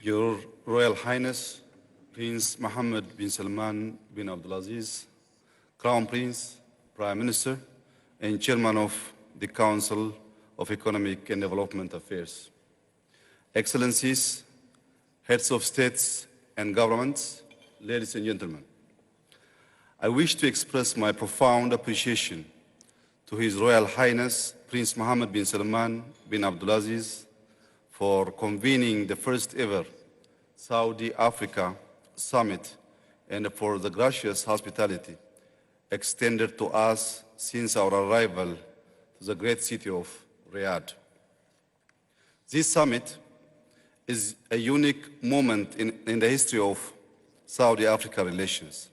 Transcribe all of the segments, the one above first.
Your Royal Highness, Prince Mohammed bin Salman bin Abdulaziz, Crown Prince, Prime Minister, and Chairman of the Council of Economic and Development Affairs. Excellencies, heads of states and governments, ladies and gentlemen, I wish to express my profound appreciation to His Royal Highness Prince Mohammed bin Salman bin Abdulaziz for convening the first ever Saudi Africa Summit and for the gracious hospitality extended to us since our arrival to the great city of Riyadh. This summit is a unique moment in the history of Saudi-Africa relations,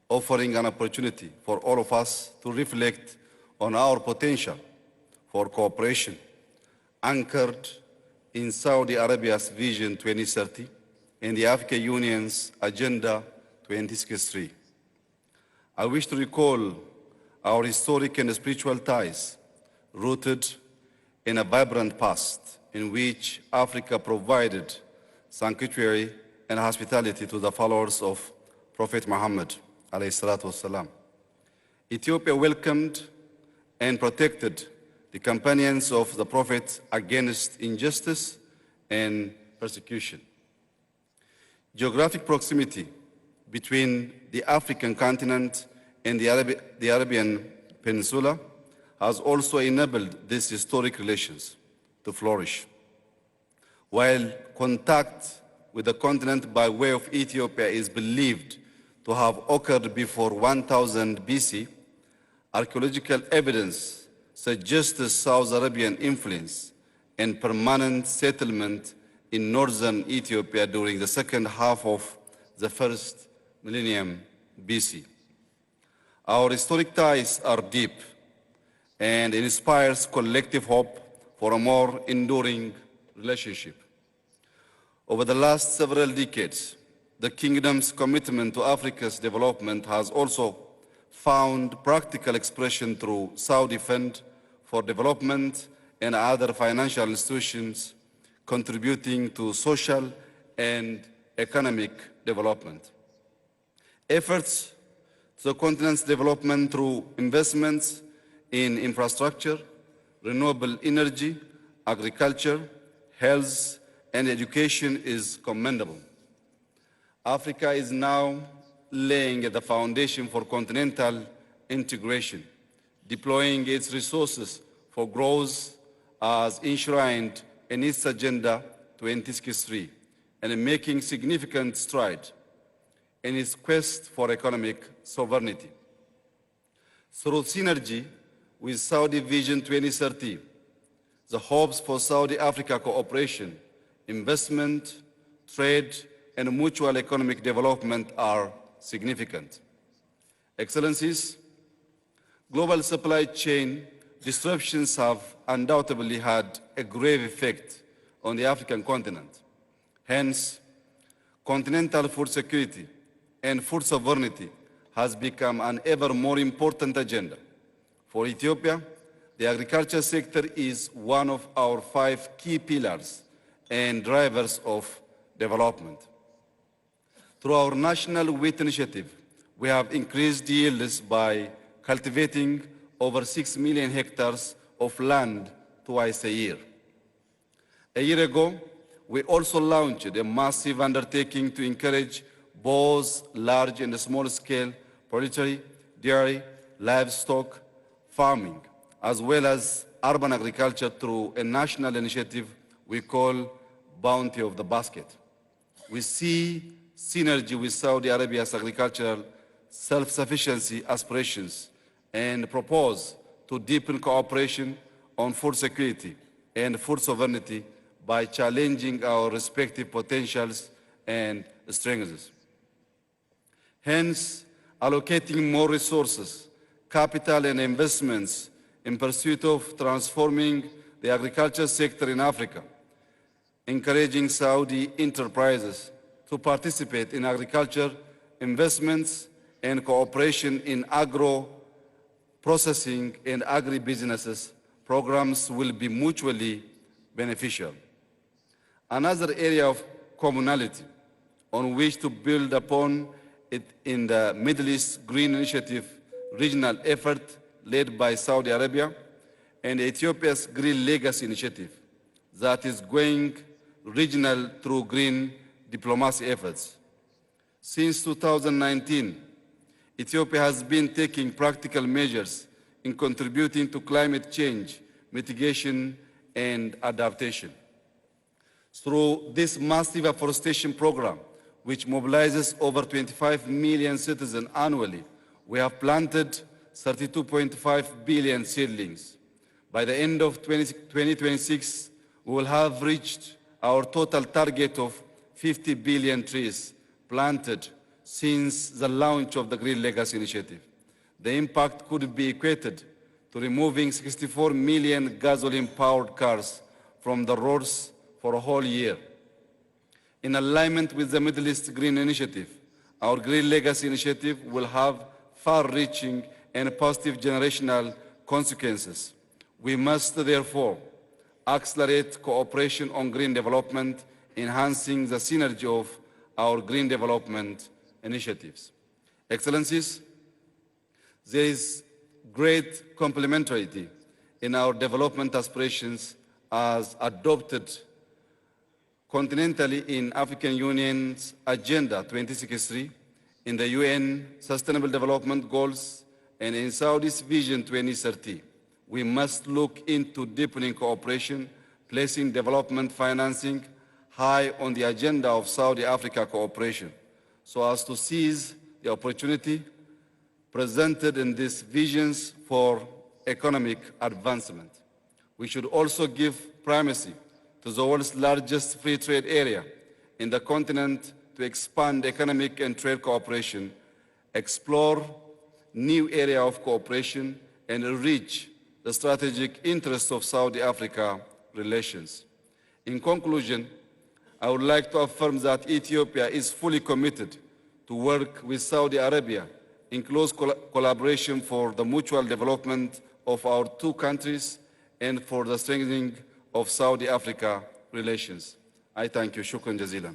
offering an opportunity for all of us to reflect on our potential for cooperation anchored in Saudi Arabia's Vision 2030 and the African Union's Agenda 2063. I wish to recall our historic and spiritual ties rooted in a vibrant past in which Africa provided sanctuary and hospitality to the followers of Prophet Muhammad alayhi salatu wasalam. Ethiopia welcomed and protected the companions of the Prophet against injustice and persecution. Geographic proximity between the African continent and the Arabian Peninsula has also enabled these historic relations to flourish. While contact with the continent by way of Ethiopia is believed to have occurred before 1000 BC, archaeological evidence suggests the South Arabian influence and permanent settlement in northern Ethiopia during the second half of the first millennium BC. Our historic ties are deep and inspires collective hope for a more enduring relationship. Over the last several decades, the Kingdom's commitment to Africa's development has also found practical expression through Saudi Fund for Development and other financial institutions contributing to social and economic development. Efforts to the continent's development through investments in infrastructure, renewable energy, agriculture, health, and education is commendable. Africa is now laying the foundation for continental integration, deploying its resources for growth as enshrined in its Agenda 2063, and making significant strides in its quest for economic sovereignty. Through synergy with Saudi Vision 2030, the hopes for Saudi-Africa cooperation, investment, trade, and mutual economic development are significant. Excellencies, global supply chain disruptions have undoubtedly had a grave effect on the African continent. Hence, continental food security and food sovereignty has become an ever more important agenda. For Ethiopia, the agriculture sector is one of our 5 key pillars and drivers of development. Through our national wheat initiative, we have increased yields by cultivating over 6 million hectares of land twice a year. A year ago, we also launched a massive undertaking to encourage both large and small-scale poultry, dairy, livestock farming, as well as urban agriculture through a national initiative we call Bounty of the Basket. We see synergy with Saudi Arabia's agricultural self-sufficiency aspirations and propose to deepen cooperation on food security and food sovereignty by challenging our respective potentials and strengths. Hence, allocating more resources, capital and investments in pursuit of transforming the agriculture sector in Africa, encouraging Saudi enterprises to participate in agriculture investments and cooperation in agro-processing and agribusinesses programs will be mutually beneficial. Another area of commonality on which to build upon it in the Middle East Green Initiative regional effort led by Saudi Arabia and Ethiopia's Green Legacy Initiative that is going regional through green diplomacy efforts. Since 2019, Ethiopia has been taking practical measures in contributing to climate change, mitigation, and adaptation. Through this massive afforestation program, which mobilizes over 25 million citizens annually, we have planted 32.5 billion seedlings. By the end of 2026, we will have reached our total target of 50 billion trees planted since the launch of the Green Legacy Initiative. The impact could be equated to removing 64 million gasoline-powered cars from the roads for a whole year. In alignment with the Middle East Green Initiative, our Green Legacy Initiative will have far-reaching and positive generational consequences. We must therefore accelerate cooperation on green development, enhancing the synergy of our green development initiatives. Excellencies, there is great complementarity in our development aspirations as adopted continentally in African Union's Agenda 2063, in the UN Sustainable Development Goals, and in Saudi's Vision 2030. We must look into deepening cooperation, placing development financing high on the agenda of Saudi-Africa cooperation, so as to seize the opportunity presented in these visions for economic advancement. We should also give primacy to the world's largest free trade area in the continent to expand economic and trade cooperation, explore new areas of cooperation, and reach the strategic interests of Saudi-Africa relations. In conclusion, I would like to affirm that Ethiopia is fully committed to work with Saudi Arabia in close collaboration for the mutual development of our two countries and for the strengthening of Saudi-Africa relations. I thank you. Shukran jazilan.